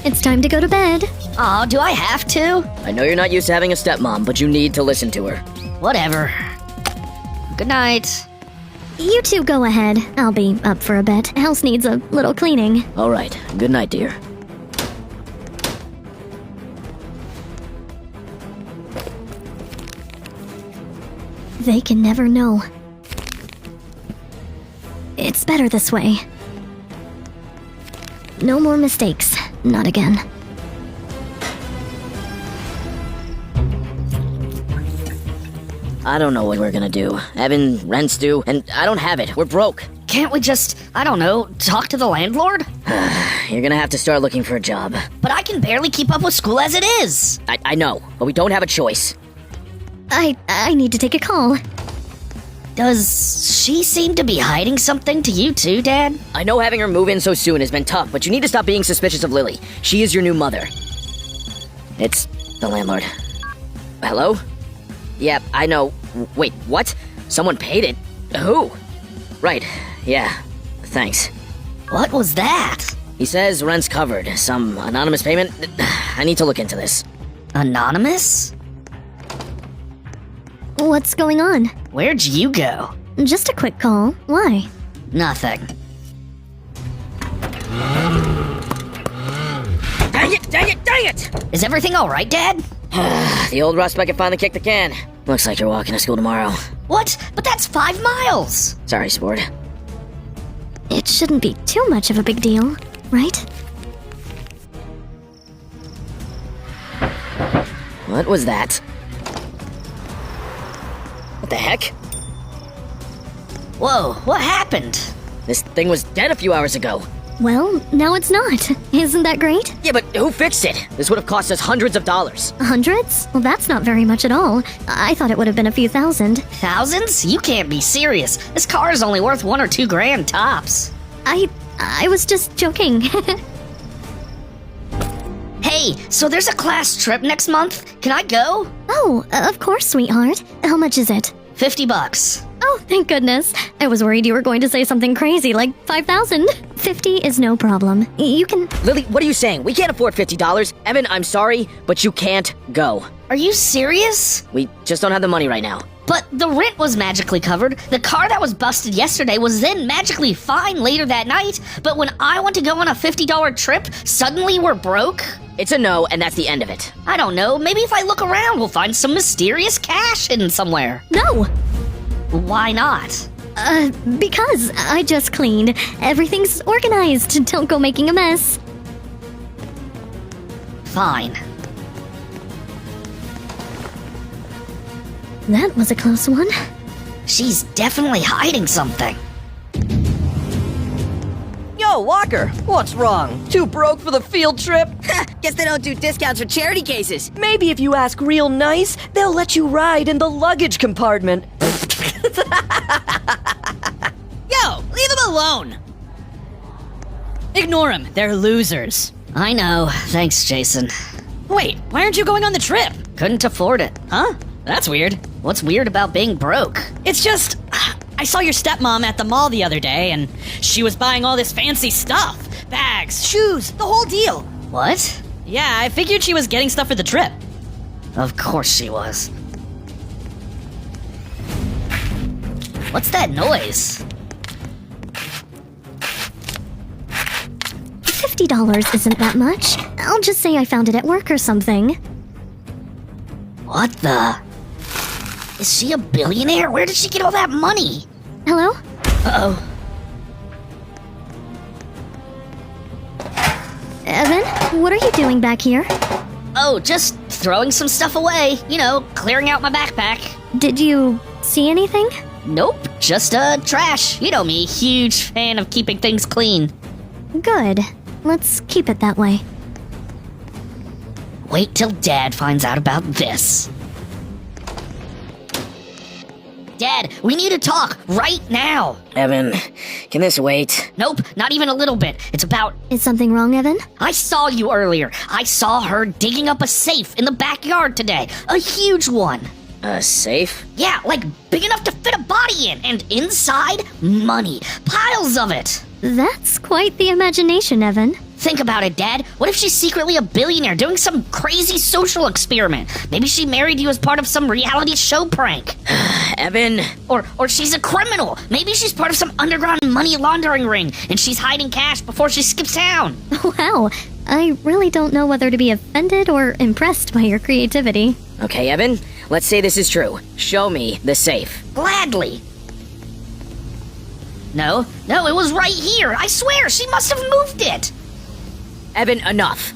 It's time to go to bed. Aw, do I have to? I know you're not used to having a stepmom, but you need to listen to her. Whatever. Good night. You two go ahead. I'll be up for a bit. House needs a little cleaning. All right. Good night, dear. They can never know. It's better this way. No more mistakes. Not again. I don't know what we're gonna do. Evan, rent's due, and I don't have it. We're broke. Can't we just, I don't know, talk to the landlord? You're gonna have to start looking for a job. But I can barely keep up with school as it is. I know, but we don't have a choice. I need to take a call. Does she seem to be hiding something to you too, Dad? I know having her move in so soon has been tough, but you need to stop being suspicious of Lily. She is your new mother. It's the landlord. Hello? Yeah, I know. Wait, what? Someone paid it? Who? Right, yeah. Thanks. What was that? He says rent's covered. Some anonymous payment? I need to look into this. Anonymous? What's going on? Where'd you go? Just a quick call. Why? Nothing. Dang it, dang it, dang it! Is everything alright, Dad? The old rust bucket finally kicked the can. Looks like you're walking to school tomorrow. What? But that's 5 miles! Sorry, sport. It shouldn't be too much of a big deal, right? What was that? What the heck? Whoa, what happened? This thing was dead a few hours ago. Well, now it's not. Isn't that great? Yeah, but who fixed it? This would have cost us hundreds of dollars. Hundreds? Well, that's not very much at all. I thought it would have been a few thousand. Thousands? You can't be serious. This car is only worth $1 or $2 grand tops. I was just joking. Hey, so there's a class trip next month. Can I go? Oh, of course, sweetheart. How much is it? $50. Oh, thank goodness. I was worried you were going to say something crazy like 5,000. 50 is no problem. You can... Lily, what are you saying? We can't afford $50. Evan, I'm sorry, but you can't go. Are you serious? We just don't have the money right now. But the rent was magically covered. The car that was busted yesterday was then magically fine later that night. But when I want to go on a $50 trip, suddenly we're broke? It's a no, and that's the end of it. I don't know. Maybe if I look around, we'll find some mysterious cash hidden somewhere. No! Why not? Because I just cleaned. Everything's organized. Don't go making a mess. Fine. That was a close one. She's definitely hiding something. Yo, Walker, what's wrong? Too broke for the field trip? Guess they don't do discounts for charity cases. Maybe if you ask real nice, they'll let you ride in the luggage compartment. Yo, leave them alone. Ignore them. They're losers. I know. Thanks, Jason. Wait, why aren't you going on the trip? Couldn't afford it. Huh? That's weird. What's weird about being broke? It's just... I saw your stepmom at the mall the other day, and she was buying all this fancy stuff. Bags, shoes, the whole deal. What? Yeah, I figured she was getting stuff for the trip. Of course she was. What's that noise? $50 isn't that much. I'll just say I found it at work or something. What the? Is she a billionaire? Where did she get all that money? Hello? Uh-oh. Evan, what are you doing back here? Oh, just throwing some stuff away. You know, clearing out my backpack. Did you see anything? Nope, just trash. You know me, huge fan of keeping things clean. Good. Let's keep it that way. Wait till Dad finds out about this. Dad, we need to talk right now. Evan, can this wait? Nope, not even a little bit. It's about... Is something wrong, Evan? I saw you earlier. I saw her digging up a safe in the backyard today. A huge one. A safe? Yeah, like big enough to fit a body in. And inside, money. Piles of it. That's quite the imagination, Evan. Think about it, Dad. What if she's secretly a billionaire doing some crazy social experiment? Maybe she married you as part of some reality show prank. Evan, Or she's a criminal. Maybe she's part of some underground money laundering ring and she's hiding cash before she skips town. Wow, I really don't know whether to be offended or impressed by your creativity. okay, Evan, let's say this is true. Show me the safe. Gladly. No, it was right here. I swear, she must have moved it. Evan, enough.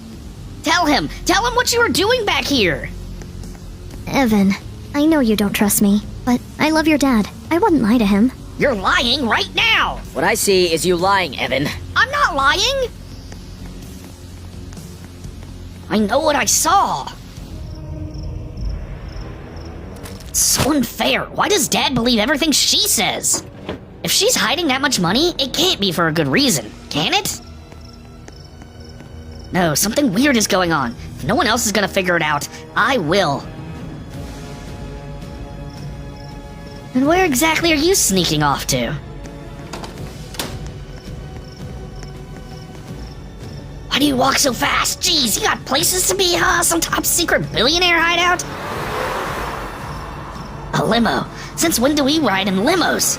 Tell him what you were doing back here. Evan, I know you don't trust me, but I love your dad. I wouldn't lie to him. You're lying right now. What I see is you lying, Evan. I'm not lying. I know what I saw. It's so unfair. Why does Dad believe everything she says? If she's hiding that much money, it can't be for a good reason, can it? No, something weird is going on. If no one else is gonna figure it out, I will. And where exactly are you sneaking off to? Why do you walk so fast? Jeez, you got places to be, huh? Some top secret billionaire hideout? A limo. Since when do we ride in limos?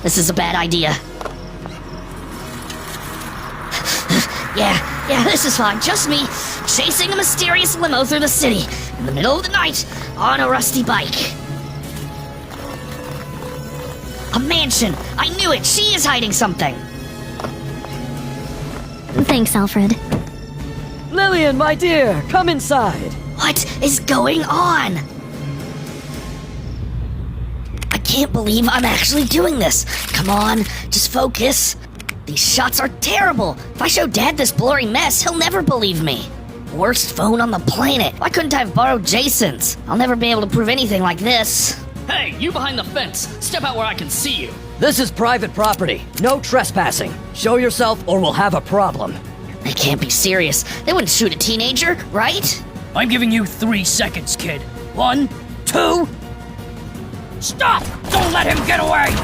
This is a bad idea. Yeah, this is fine. Just me, chasing a mysterious limo through the city, in the middle of the night, on a rusty bike. A mansion! I knew it! She is hiding something! Thanks, Alfred. Lillian, my dear, come inside. What is going on? I can't believe I'm actually doing this. Come on, just focus. These shots are terrible. If I show Dad this blurry mess, he'll never believe me. Worst phone on the planet. Why couldn't I have borrowed Jason's? I'll never be able to prove anything like this. Hey, you behind the fence! Step out where I can see you! This is private property. No trespassing. Show yourself or we'll have a problem. They can't be serious. They wouldn't shoot a teenager, right? I'm giving you 3 seconds, kid. 1, 2... Stop! Don't let him get away!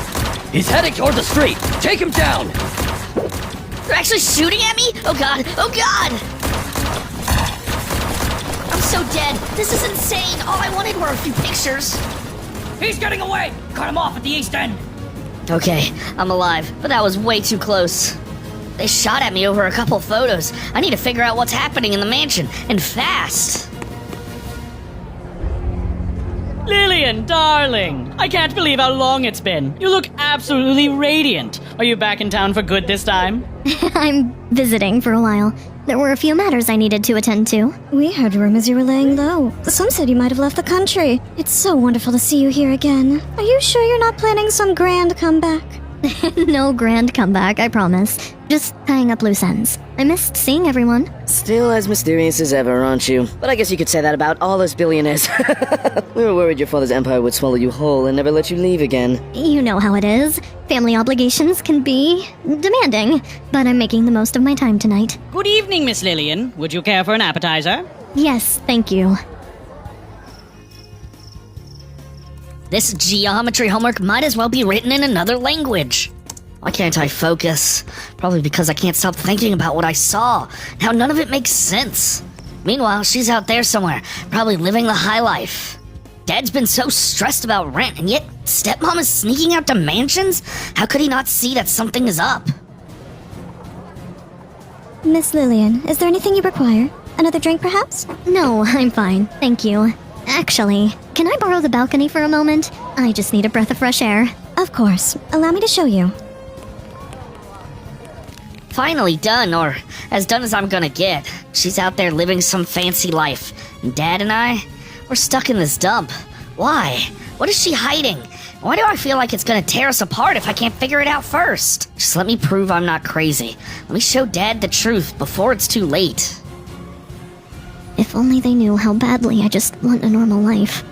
He's heading toward the street. Take him down. They're actually shooting at me? Oh god! Oh god! I'm so dead. This is insane. All I wanted were a few pictures. He's getting away! Cut him off at the east end! Okay, I'm alive, but that was way too close. They shot at me over a couple photos. I need to figure out what's happening in the mansion, and fast. Lillian, darling! I can't believe how long it's been. You look absolutely radiant. Are you back in town for good this time? I'm visiting for a while. There were a few matters I needed to attend to. We heard rumors you were laying low. Some said you might have left the country. It's so wonderful to see you here again. Are you sure you're not planning some grand comeback? No grand comeback, I promise. Just tying up loose ends. I missed seeing everyone. Still as mysterious as ever, aren't you? But I guess you could say that about all us billionaires. We were worried your father's empire would swallow you whole and never let you leave again. You know how it is. Family obligations can be demanding, but I'm making the most of my time tonight. Good evening, Miss Lillian. Would you care for an appetizer? Yes, thank you. This geometry homework might as well be written in another language. Why can't I focus? Probably because I can't stop thinking about what I saw, and how none of it makes sense. Meanwhile, she's out there somewhere, probably living the high life. Dad's been so stressed about rent, and yet stepmom is sneaking out to mansions? How could he not see that something is up? Miss Lillian, is there anything you require? Another drink, perhaps? No, I'm fine, thank you. Actually, can I borrow the balcony for a moment? I just need a breath of fresh air. Of course. Allow me to show you. Finally done, or as done as I'm gonna get. She's out there living some fancy life. And Dad and I, we're stuck in this dump. Why? What is she hiding? Why do I feel like it's gonna tear us apart if I can't figure it out first? Just let me prove I'm not crazy. Let me show Dad the truth before it's too late. If only they knew how badly I just want a normal life.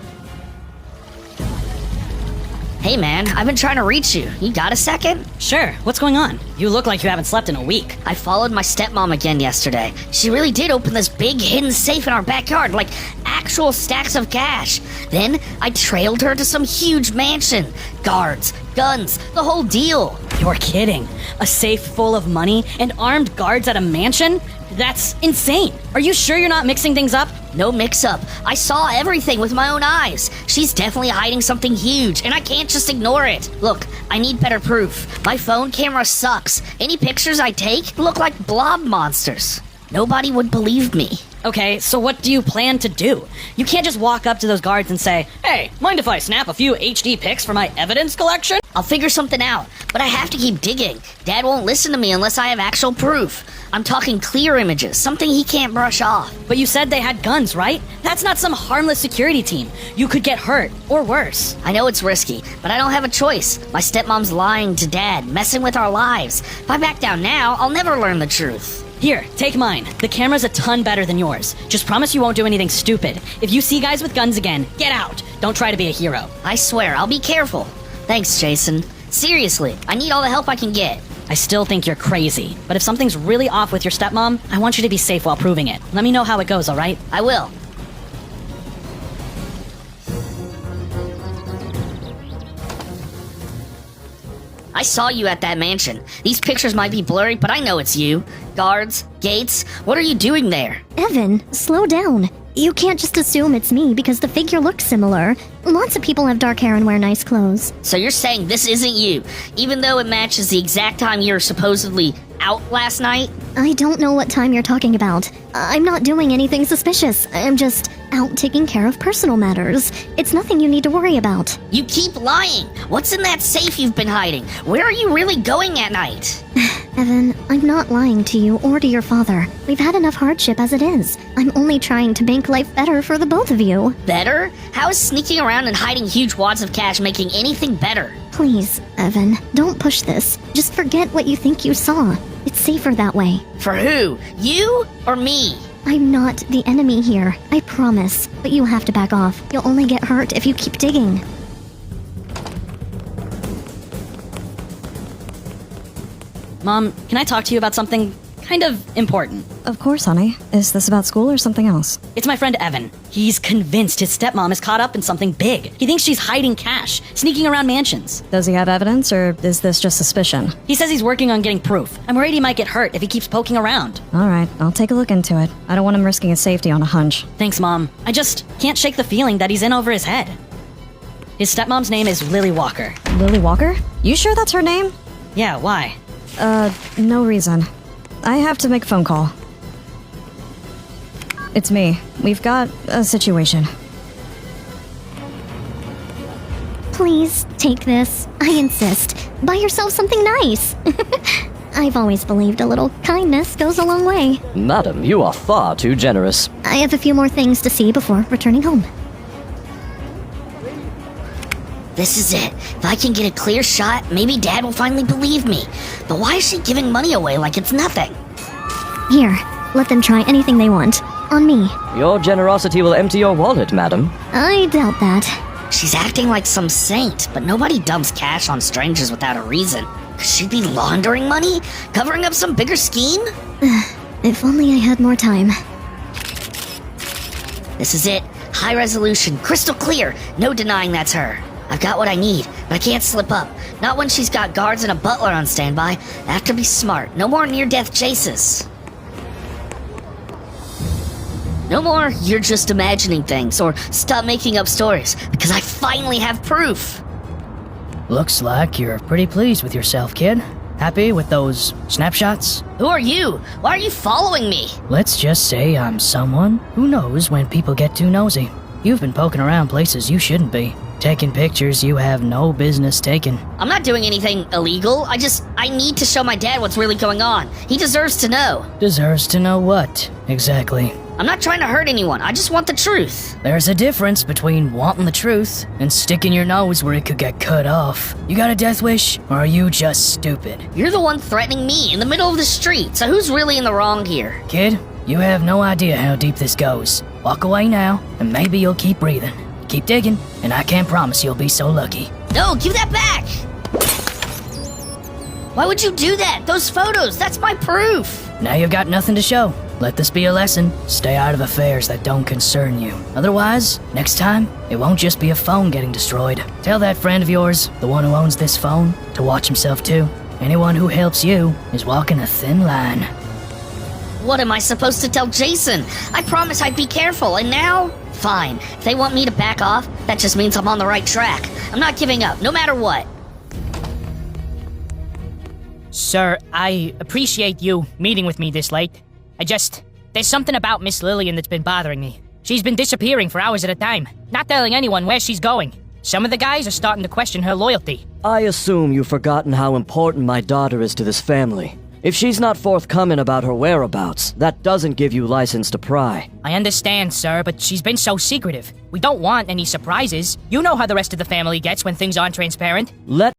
Hey man, I've been trying to reach you. You got a second? Sure, what's going on? You look like you haven't slept in a week. I followed my stepmom again yesterday. She really did open this big hidden safe in our backyard, like actual stacks of cash. Then I trailed her to some huge mansion. Guards, guns, the whole deal. You're kidding. A safe full of money and armed guards at a mansion? That's insane. Are you sure you're not mixing things up? No mix-up. I saw everything with my own eyes. She's definitely hiding something huge, and I can't just ignore it. Look, I need better proof. My phone camera sucks. Any pictures I take look like blob monsters. Nobody would believe me. Okay, so what do you plan to do? You can't just walk up to those guards and say, "Hey, mind if I snap a few HD pics for my evidence collection?" I'll figure something out, but I have to keep digging. Dad won't listen to me unless I have actual proof. I'm talking clear images, something he can't brush off. But you said they had guns, right? That's not some harmless security team. You could get hurt, or worse. I know it's risky, but I don't have a choice. My stepmom's lying to Dad, messing with our lives. If I back down now, I'll never learn the truth. Here, take mine. The camera's a ton better than yours. Just promise you won't do anything stupid. If you see guys with guns again, get out. Don't try to be a hero. I swear, I'll be careful. Thanks, Jason. Seriously, I need all the help I can get. I still think you're crazy, but if something's really off with your stepmom, I want you to be safe while proving it. Let me know how it goes, alright? I will. I saw you at that mansion. These pictures might be blurry, but I know it's you. Guards, gates, what are you doing there? Evan, slow down. You can't just assume it's me because the figure looks similar. Lots of people have dark hair and wear nice clothes. So you're saying this isn't you, even though it matches the exact time you were supposedly out last night? I don't know what time you're talking about. I'm not doing anything suspicious. I'm just out taking care of personal matters. It's nothing you need to worry about. You keep lying. What's in that safe you've been hiding? Where are you really going at night? Evan, I'm not lying to you or to your father. We've had enough hardship as it is. I'm only trying to make life better for the both of you. Better? How is sneaking around and hiding huge wads of cash making anything better? Please, Evan, don't push this. Just forget what you think you saw. It's safer that way. For who? You or me? I'm not the enemy here, I promise. But you have to back off. You'll only get hurt if you keep digging. Mom, can I talk to you about something kind of important? Of course, honey. Is this about school or something else? It's my friend Evan. He's convinced his stepmom is caught up in something big. He thinks she's hiding cash, sneaking around mansions. Does he have evidence, or is this just suspicion? He says he's working on getting proof. I'm worried he might get hurt if he keeps poking around. Alright, I'll take a look into it. I don't want him risking his safety on a hunch. Thanks, Mom. I just can't shake the feeling that he's in over his head. His stepmom's name is Lily Walker. Lily Walker? You sure that's her name? Yeah, why? No reason. I have to make a phone call. It's me. We've got a situation. Please, take this. I insist. Buy yourself something nice. I've always believed a little kindness goes a long way. Madam, you are far too generous. I have a few more things to see before returning home. This is it. If I can get a clear shot, maybe Dad will finally believe me. But why is she giving money away like it's nothing? Here, let them try anything they want. On me. Your generosity will empty your wallet, madam. I doubt that. She's acting like some saint, but nobody dumps cash on strangers without a reason. Could she be laundering money? Covering up some bigger scheme? If only I had more time. This is it. High resolution, crystal clear. No denying that's her. I've got what I need, but I can't slip up. Not when she's got guards and a butler on standby. I have to be smart. No more near-death chases. No more, you're just imagining things, or stop making up stories, because I finally have proof. Looks like you're pretty pleased with yourself, kid. Happy with those snapshots? Who are you? Why are you following me? Let's just say I'm someone who knows when people get too nosy. You've been poking around places you shouldn't be. Taking pictures you have no business taking. I'm not doing anything illegal. I need to show my dad what's really going on. He deserves to know. Deserves to know what, exactly? I'm not trying to hurt anyone. I just want the truth. There's a difference between wanting the truth and sticking your nose where it could get cut off. You got a death wish, or are you just stupid? You're the one threatening me in the middle of the street, so who's really in the wrong here? Kid, you have no idea how deep this goes. Walk away now, and maybe you'll keep breathing. Keep digging, and I can't promise you'll be so lucky. No, give that back! Why would you do that? Those photos, that's my proof! Now you've got nothing to show. Let this be a lesson. Stay out of affairs that don't concern you. Otherwise, next time, it won't just be a phone getting destroyed. Tell that friend of yours, the one who owns this phone, to watch himself too. Anyone who helps you is walking a thin line. What am I supposed to tell Jason? I promised I'd be careful, and now? Fine. If they want me to back off, that just means I'm on the right track. I'm not giving up, no matter what. Sir, I appreciate you meeting with me this late. There's something about Miss Lillian that's been bothering me. She's been disappearing for hours at a time, not telling anyone where she's going. Some of the guys are starting to question her loyalty. I assume you've forgotten how important my daughter is to this family. If she's not forthcoming about her whereabouts, that doesn't give you license to pry. I understand, sir, but she's been so secretive. We don't want any surprises. You know how the rest of the family gets when things aren't transparent. Let